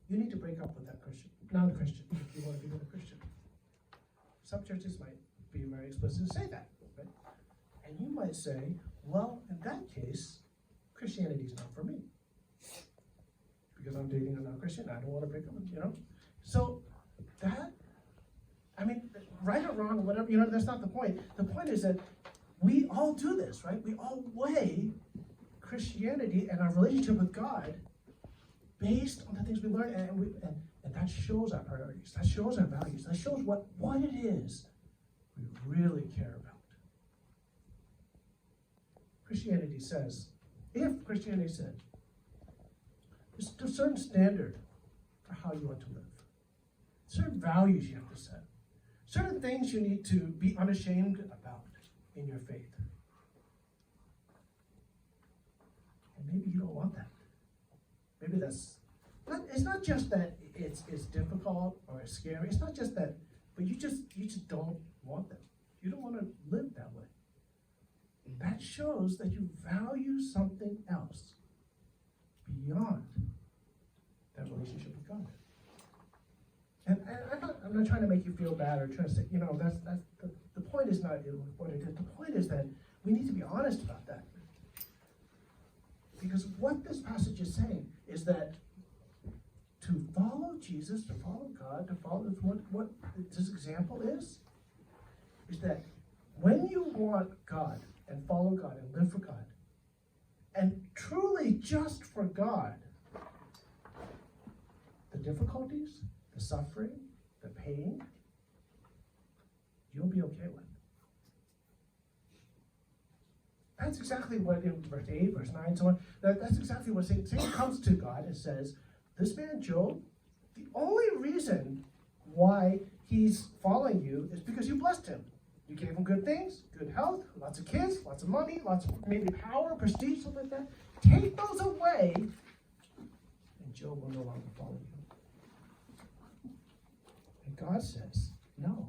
you need to break up with that Christian, non-Christian, if you want to be with a Christian. Some churches might be very explicit to say that, right? And you might say, well, in that case, Christianity is not for me. Because I'm dating a non-Christian, I don't want to break up with, So that, right or wrong, whatever, that's not the point. The point is that we all do this, right? We all weigh Christianity and our relationship with God based on the things we learn, and that shows our priorities, that shows our values, that shows what it is we really care about. Christianity says, if Christianity said, there's a certain standard for how you want to live, certain values you have to set, certain things you need to be unashamed about in your faith. And maybe you don't want that. Maybe it's not just that it's difficult or it's scary. It's not just that, but you just don't want them. You don't want to live that way. That shows that you value something else beyond that relationship with God. And I'm not trying to make you feel bad or trying to say, that's the point is not what it is. The point is that we need to be honest about that. Because what this passage is saying is that to follow Jesus, to follow God, to follow what this example is that when you want God and follow God and live for God, and truly just for God, the difficulties, the suffering, the pain, you'll be okay with. That's exactly what in verse 8, verse 9, so on, that's exactly what Satan comes to God and says, this man Job, the only reason why he's following you is because you blessed him. You gave him good things, good health, lots of kids, lots of money, lots of maybe power, prestige, something like that. Take those away, and Job will no longer follow you. And God says, no.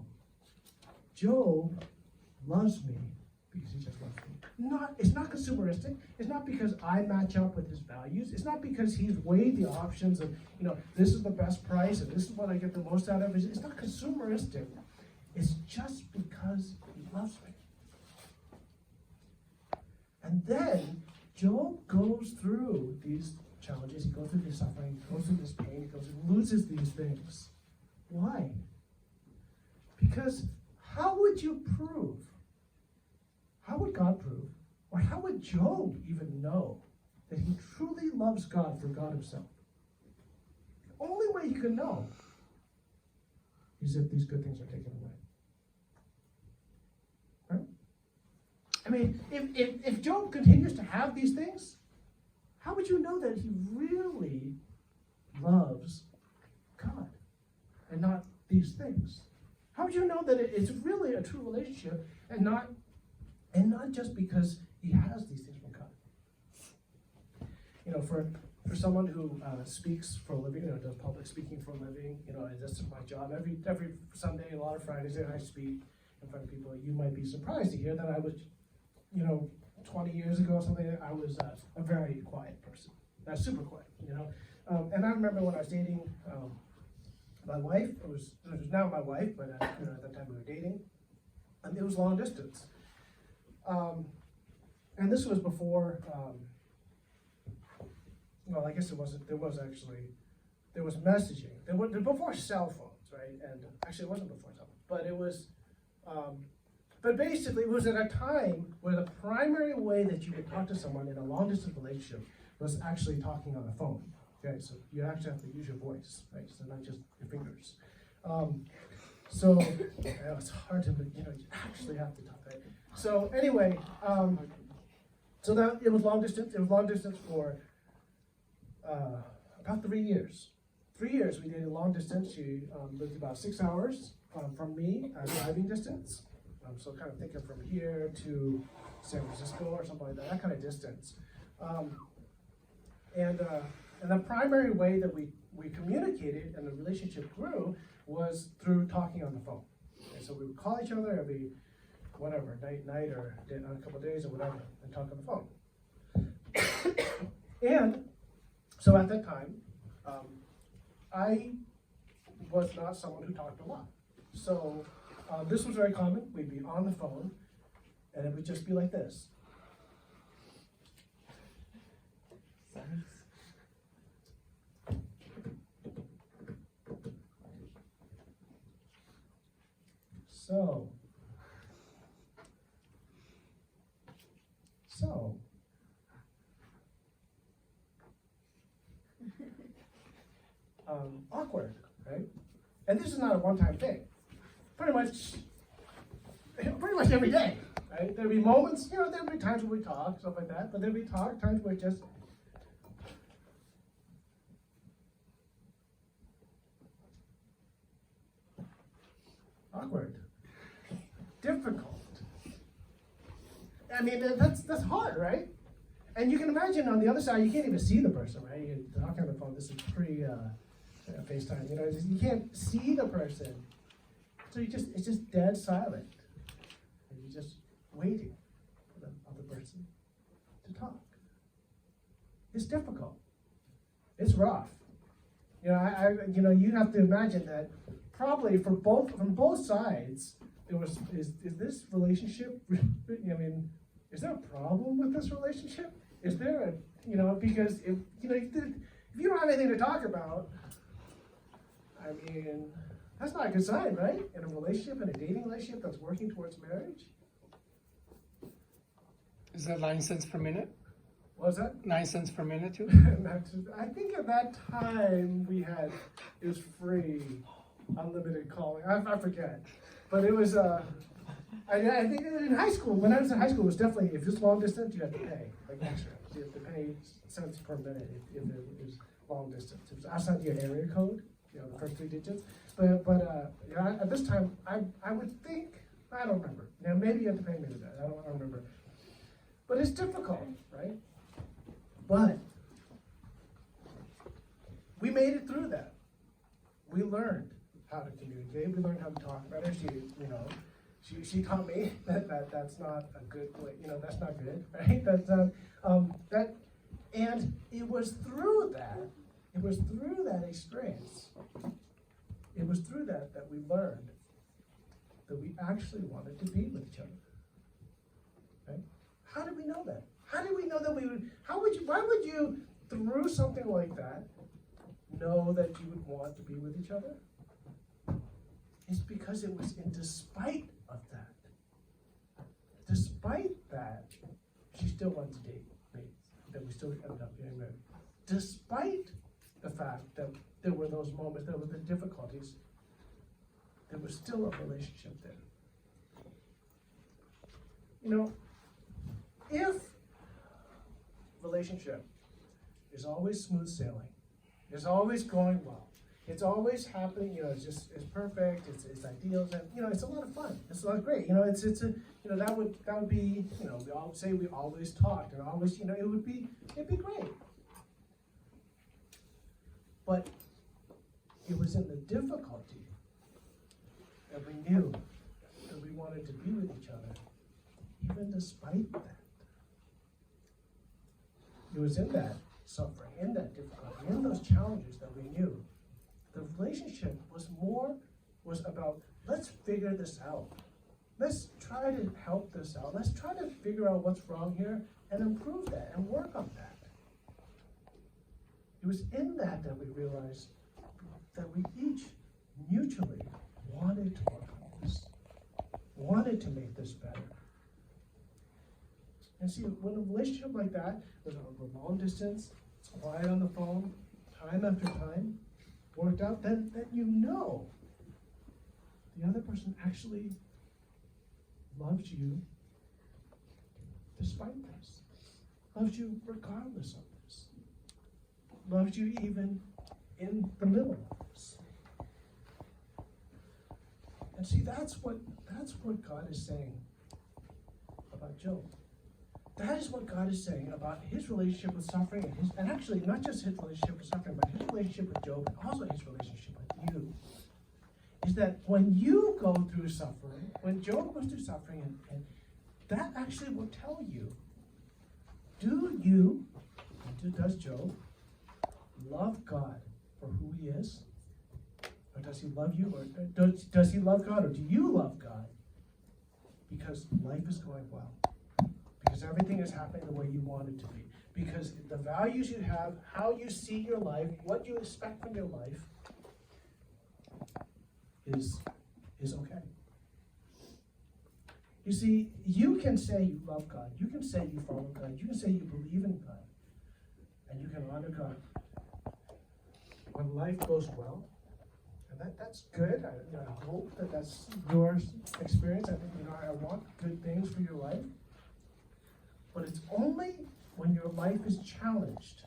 Job loves me because he just loves me. It's not consumeristic. It's not because I match up with his values. It's not because he's weighed the options of, this is the best price and this is what I get the most out of. It's not consumeristic. It's just because he loves me. And then Job goes through these challenges. He goes through this suffering. He goes through this pain. He loses these things. Why? Because how would you prove? How would God prove? Or how would Job even know that he truly loves God for God himself? The only way you can know is if these good things are taken away. Right? If Job continues to have these things, how would you know that he really loves God and not these things? How would you know that it's really a true relationship and not just because he has these things from God? For someone who speaks for a living, does public speaking for a living, and this is my job. Every Sunday, a lot of Fridays, and I speak in front of people. You might be surprised to hear that I was, 20 years ago or something, I was a very quiet person. Not super quiet, And I remember when I was dating my wife, it was now my wife, but at that time we were dating, and it was long distance. And this was before, I guess it wasn't, there was messaging. Before cell phones, right? And actually it wasn't before cell phones, but it was, but basically it was at a time where the primary way that you could talk to someone in a long distance relationship was actually talking on the phone. Okay, so you actually have to use your voice, right? So not just your fingers. So it's hard to, you actually have to talk, right? So anyway, so that it was long distance. It was long distance for about 3 years. 3 years we dated long distance. She lived about 6 hours from me, driving distance. So kind of thinking from here to San Francisco or something like that kind of distance. And the primary way that we communicated and the relationship grew was through talking on the phone. And so we would call each other every night or a couple of days or whatever, and talk on the phone. And so at that time, I was not someone who talked a lot. So this was very common. We'd be on the phone, and it would just be like this. So, awkward, right? And this is not a one-time thing. Pretty much every day, right? There'd be moments, there'd be times where we talk, stuff like that, but there'd be times where just awkward, difficult. I mean, that's hard, right? And you can imagine on the other side, you can't even see the person, right? You're talking on the phone. This is pre FaceTime. You can't see the person, so it's just dead silent, and you're just waiting for the other person to talk. It's difficult. It's rough. You have to imagine that probably from both sides, is this relationship? I mean, is there a problem with this relationship? Is there because if you don't have anything to talk about, I mean, that's not a good sign, right? In a relationship, in a dating relationship that's working towards marriage. Is that 9 cents per minute? What was that? 9 cents per minute too? I think at that time it was free, unlimited calling. I forget, but it was. I think in high school, when I was in high school, it was definitely, if it's long distance, you have to pay like extra. You have to pay cents per minute if it was long distance. It was outside your area code, the first 3 digits. But at this time, I would think, I don't remember. Maybe you have to pay me to that. I don't remember. But it's difficult, right? But we made it through that. We learned how to communicate. We learned how to talk better. She taught me that's not a good way. That's not good, right? And it was through that. It was through that experience. It was through that we learned that we actually wanted to be with each other. Right? How did we know that? How did we know that we would? Why would you, through something like that, know that you would want to be with each other? It's because it was in despite of that. Despite that, she still wanted to date me. That we still ended up getting married. Despite the fact that there were those moments, there were the difficulties, there was still a relationship there. If relationship is always smooth sailing, is always going well, it's always happening, it's perfect, it's ideal, and it's a lot of fun. It's a lot of great. That would be, we all say we always talked and always, it'd be great. But it was in the difficulty that we knew that we wanted to be with each other, even despite that. It was in that suffering, in that difficulty, in those challenges that we knew. The relationship was about, let's figure this out. Let's try to help this out. Let's try to figure out what's wrong here and improve that and work on that. It was in that we realized that we each mutually wanted to work on this, wanted to make this better. And see, when a relationship like that, with a long distance, it's quiet on the phone, time after time, worked out, then the other person actually loves you despite this, loves you regardless of this, loves you even in the middle of this. And see, that's what God is saying about Job. That is what God is saying about his relationship with suffering, and actually not just his relationship with suffering, but his relationship with Job, and also his relationship with you. Is that when you go through suffering, when Job goes through suffering, and that actually will tell you, does Job love God for who he is? Or does he love you? Or does he love God? Or do you love God? Because life is going well. Because everything is happening the way you want it to be. Because the values you have, how you see your life, what you expect from your life is okay. You see, you can say you love God. You can say you follow God. You can say you believe in God. And you can honor God. When life goes well, and that's good. I hope that that's your experience. I think, I want good things for your life. But it's only when your life is challenged.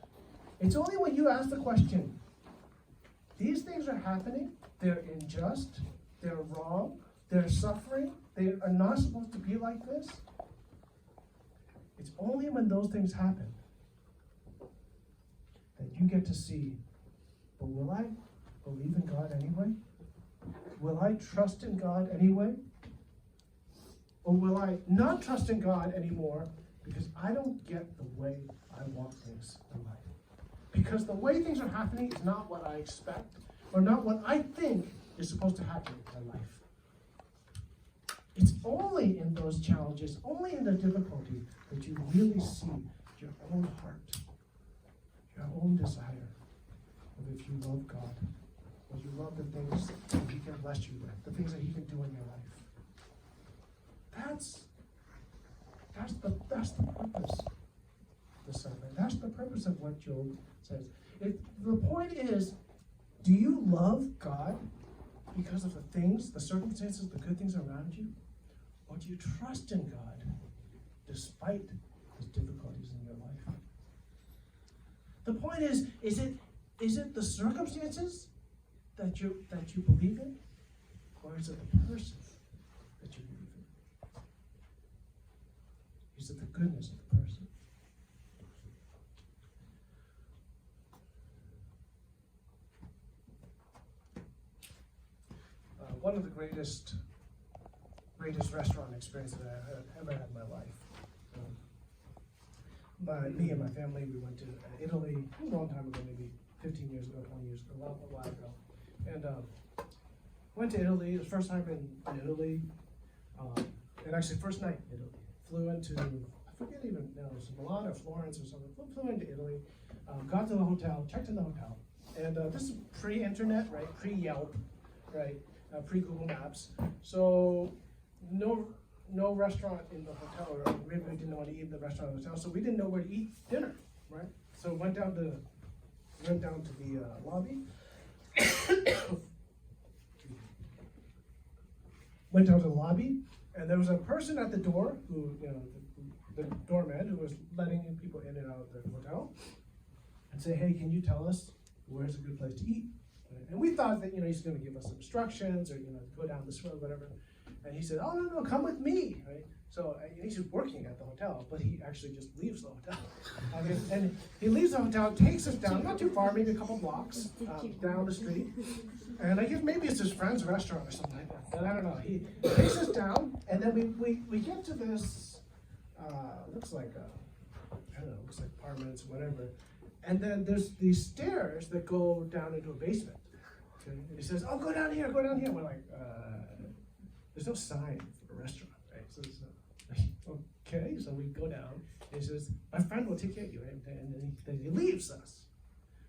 It's only when you ask the question, these things are happening, they're unjust, they're wrong, they're suffering, they are not supposed to be like this. It's only when those things happen that you get to see, but will I believe in God anyway? Will I trust in God anyway? Or will I not trust in God anymore because I don't get the way I want things in life? Because the way things are happening is not what I expect, or not what I think is supposed to happen in my life. It's only in those challenges, only in the difficulty, that you really see your own heart, your own desire of if you love God, or you love the things that He can bless you with, the things that He can do in your life. That's the purpose of the suffering. That's the purpose of what Job says. The point is, do you love God because of the things, the circumstances, the good things around you? Or do you trust in God despite the difficulties in your life? The point is it the circumstances that you believe in? Or is it the person that you believe in? Is it the goodness of the person? One of the greatest restaurant experiences that I've ever had in my life. Me and my family, we went to Italy a long time ago, maybe 15 years ago, 20 years ago, a while ago. And went to Italy. It was the first time in Italy. And actually, first night in Italy. Flew into, I forget even, it was Milan or Florence or something. Flew into Italy. Got to the hotel, checked in the hotel. And this is pre-internet, right? Pre-Yelp, right? Pre-Google Maps. So no restaurant in the hotel, or maybe we didn't want to eat in the restaurant in the hotel, so we didn't know where to eat dinner, right? So went down to the lobby. Went down to the lobby, and there was a person at the door who, the doorman who was letting people in and out of the hotel, and say, hey, can you tell us where's a good place to eat? And we thought that, he's going to give us some instructions, or, go down this road, whatever. And he said, oh, no, come with me, right? So he's working at the hotel, but he actually just leaves the hotel. And he leaves the hotel, takes us down, not too far, maybe a couple blocks down the street. And I guess maybe it's his friend's restaurant or something like that. But I don't know. He takes us down, and then we get to this, looks like apartments, whatever. And then there's these stairs that go down into a basement. Okay? And he says, oh, go down here. We're like, there's no sign for a restaurant, right? So okay, so we go down, and he says, my friend will take care of you, right? And then he leaves us.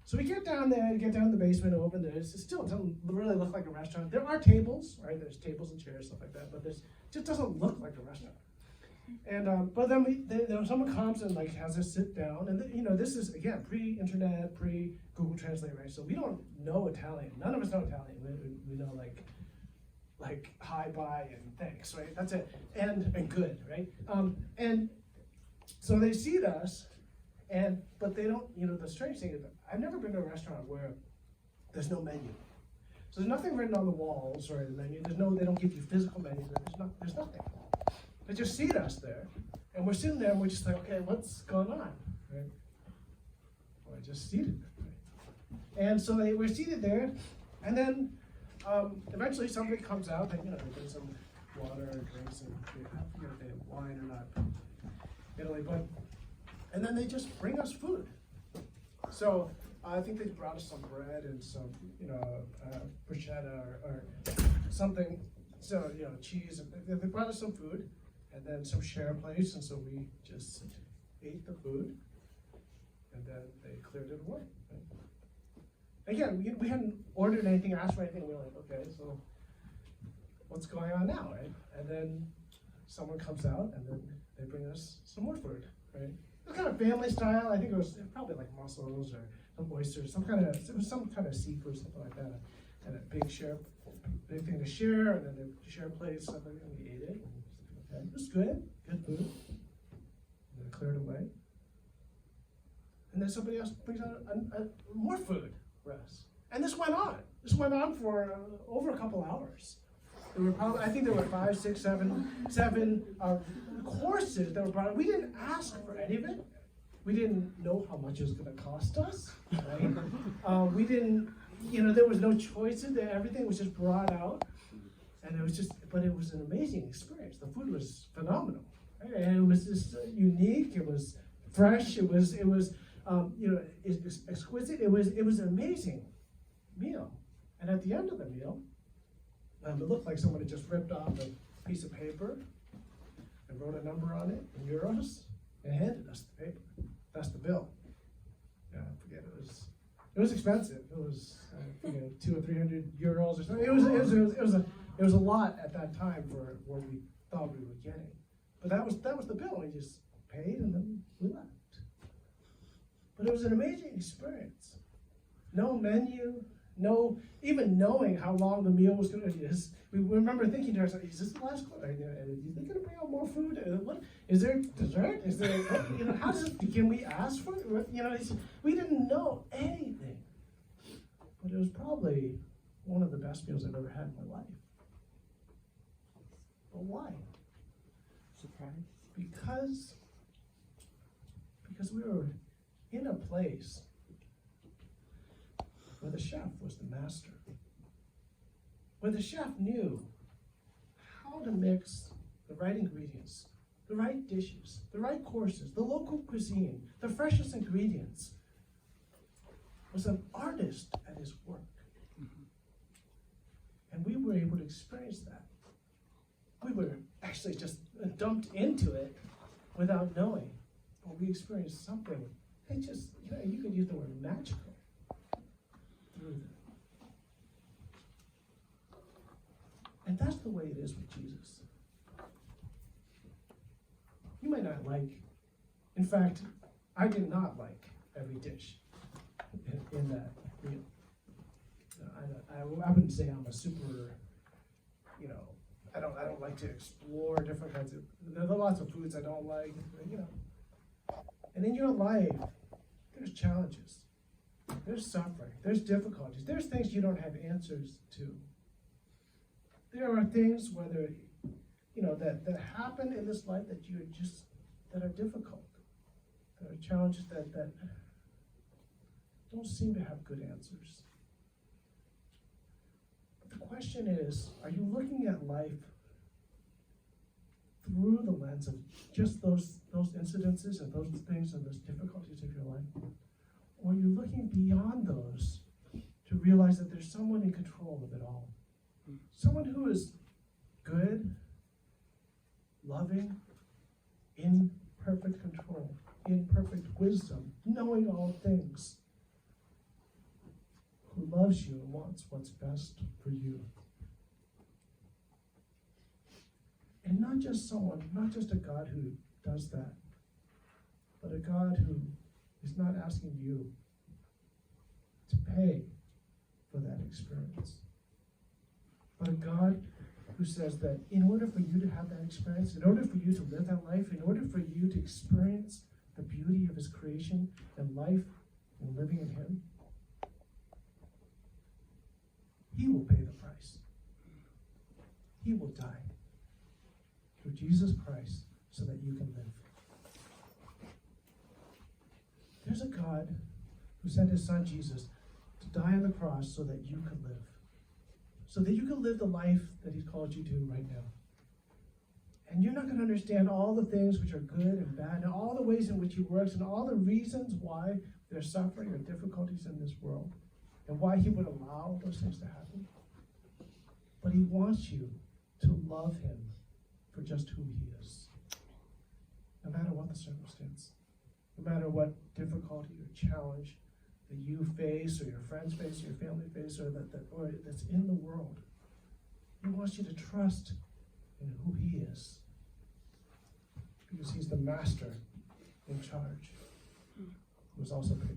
So we get down there, get down in the basement, open there. It still doesn't really look like a restaurant. There are tables, right? There's tables and chairs, stuff like that, but it just doesn't look like a restaurant. And but then someone comes and has us sit down, and this is again pre-internet, pre-Google Translate, right? So we don't know Italian. None of us know Italian. We know like hi, bye, and thanks, right? That's it. And good, right? And so they seat us, but they don't. The strange thing is, I've never been to a restaurant where there's no menu. So there's nothing written on the walls or the menu. They don't give you physical menus. There's nothing. They just seat us there, and we're sitting there, and we're just like, okay, what's going on, right? We're just seated there, right? And so we're seated there, and then eventually somebody comes out, and they get some water or drinks, and I forget if they have wine or not in Italy, and then they just bring us food. So I think they brought us some bread and some, bruschetta or something, so, cheese. They brought us some food and then some share plates, and so we just ate the food, and then they cleared it away. Right? Again, we hadn't ordered anything, asked for anything. We were like, okay, so what's going on now, right? And then someone comes out, and then they bring us some more food, right? It was kind of family style. I think it was probably like mussels or some oysters, some kind of seafood, something like that. And a big thing to share, and then the share plates, something, and we ate it. And it was good food. And then cleared away. And then somebody else brings out more food for us. And this went on. This went on for over a couple hours. There were I think there were 5, 6, 7 courses that were brought up. We didn't ask for any of it. We didn't know how much it was going to cost us, right? We didn't, there was no choices. Everything was just brought out, and but it was an amazing experience. The food was phenomenal, right? And it was just unique. It was fresh. It was exquisite. It was an amazing meal. And at the end of the meal, it looked like someone had just ripped off a piece of paper and wrote a number on it in euros and handed us the paper. That's the bill. Yeah, I forget, it was expensive. It was 200 or 300 euros or something. It was a lot at that time for what we thought we were getting. But that was the bill. We just paid and then we left. But it was an amazing experience. No menu, no even knowing how long the meal was going to be. We remember thinking to ourselves, is this the last quarter? Are they going to bring out more food? What is there dessert? Is there how does it, can we ask for it? We didn't know anything. But it was probably one of the best meals I've ever had in my life. But why? Surprise. Because we were in a place where the chef was the master, where the chef knew how to mix the right ingredients, the right dishes, the right courses, the local cuisine, the freshest ingredients, was an artist at his work. And we were able to experience that. We were actually just dumped into it without knowing. But we experienced something. It just, you could use the word magical. And that's the way it is with Jesus. You might not like, in fact, I did not like every dish in that meal. I wouldn't say I'm a super, I don't like to explore different kinds of, there are lots of foods I don't like, And in your life, there's challenges. There's suffering, there's difficulties, there's things you don't have answers to. There are things, whether, that happen in this life that are difficult. There are challenges that don't seem to have good answers. But the question is, are you looking at life through the lens of just those incidences and those things and those difficulties of your life? Or are you looking beyond those to realize that there's someone in control of it all? Someone who is good, loving, in perfect control, in perfect wisdom, knowing all things, who loves you and wants what's best for you. And not just a God who does that, but a God who is not asking you to pay for that experience. But a God who says that in order for you to have that experience, in order for you to live that life, in order for you to experience the beauty of his creation and life and living in him, he will pay the price. He will die through Jesus Christ so that you can live. There's a God who sent his son Jesus to die on the cross so that you could live. So that you can live the life that he's called you to right now. And you're not going to understand all the things which are good and bad, and all the ways in which he works, and all the reasons why there's suffering or difficulties in this world, and why he would allow those things to happen. But he wants you to love him for just who he is, no matter what the circumstance, no matter what difficulty or challenge that you face, or your friends face, or your family face, or that's in the world. He wants you to trust in who he is, because he's the master in charge, who is also pretty